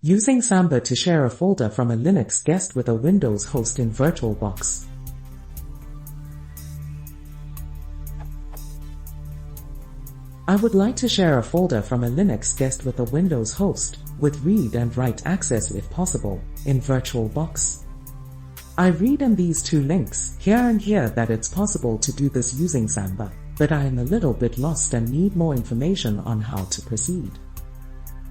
Using Samba to share a folder from a Linux guest with a Windows host in VirtualBox. I would like to share a folder from a Linux guest with a Windows host, with read and write access if possible, in VirtualBox. I read in these two links, here and here, that it's possible to do this using Samba, but I am a little bit lost and need more information on how to proceed.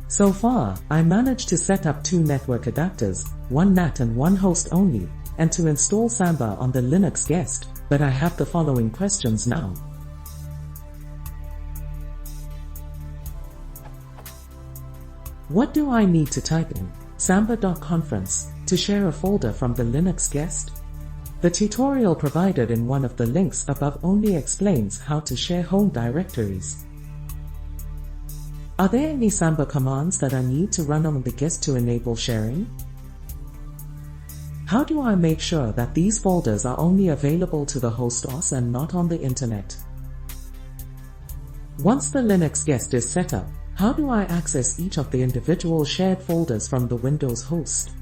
So far, I managed to set up 2 network adapters, one NAT and one host only, and to install Samba on the Linux guest, but I have the following questions now. What do I need to type in samba.conference to share a folder from the Linux guest? The tutorial provided in one of the links above only explains how to share home directories. Are there any Samba commands that I need to run on the guest to enable sharing? How do I make sure that these folders are only available to the host OS and not on the internet? Once the Linux guest is set up, how do I access each of the individual shared folders from the Windows host?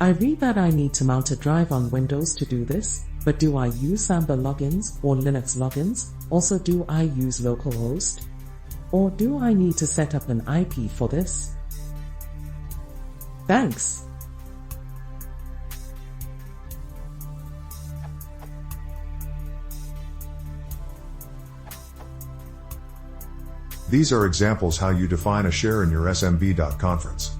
I read that I need to mount a drive on Windows to do this, but do I use Samba logins or Linux logins? Also, do I use localhost? Or do I need to set up an IP for this? Thanks. These are examples how you define a share in your SMB.conference.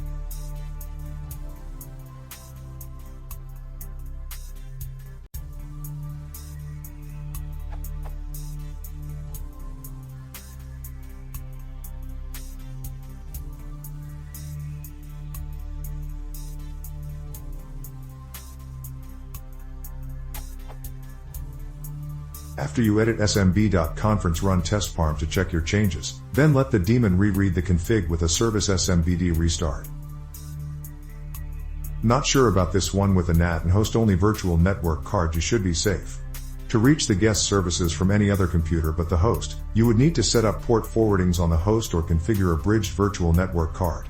After you edit SMB.conference, run test parm to check your changes, then let the daemon reread the config with a service SMBD restart. Not sure about this one with a NAT and host only virtual network card? You should be safe. To reach the guest services from any other computer but the host, you would need to set up port forwardings on the host or configure a bridged virtual network card.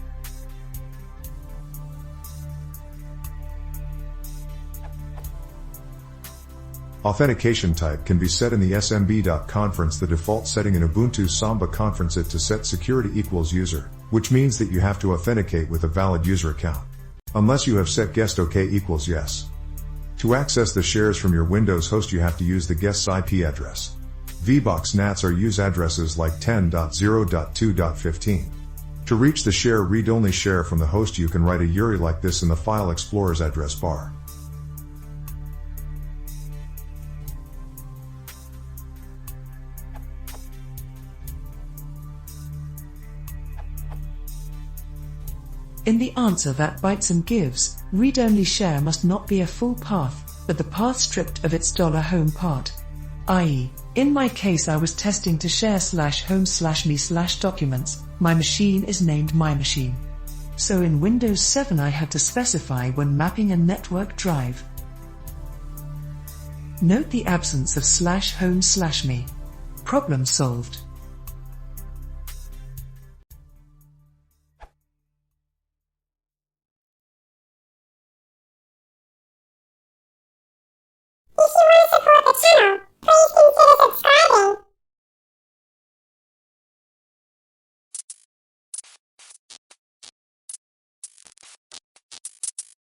Authentication type can be set in the SMB.conference. The default setting in Ubuntu Samba conference it to set security equals user, which means that you have to authenticate with a valid user account. Unless you have set guest OK equals yes. To access the shares from your Windows host, you have to use the guest's IP address. VBox NATs are use addresses like 10.0.2.15. To reach the share read-only share from the host, you can write a URI like this in the File Explorer's address bar. In the answer that Bytesum gives, read-only share must not be a full path, but the path stripped of its $home part. I.e., in my case I was testing to share /home/me/documents, my machine is named my machine. So in Windows 7 I had to specify when mapping a network drive. Note the absence of /home/me. Problem solved.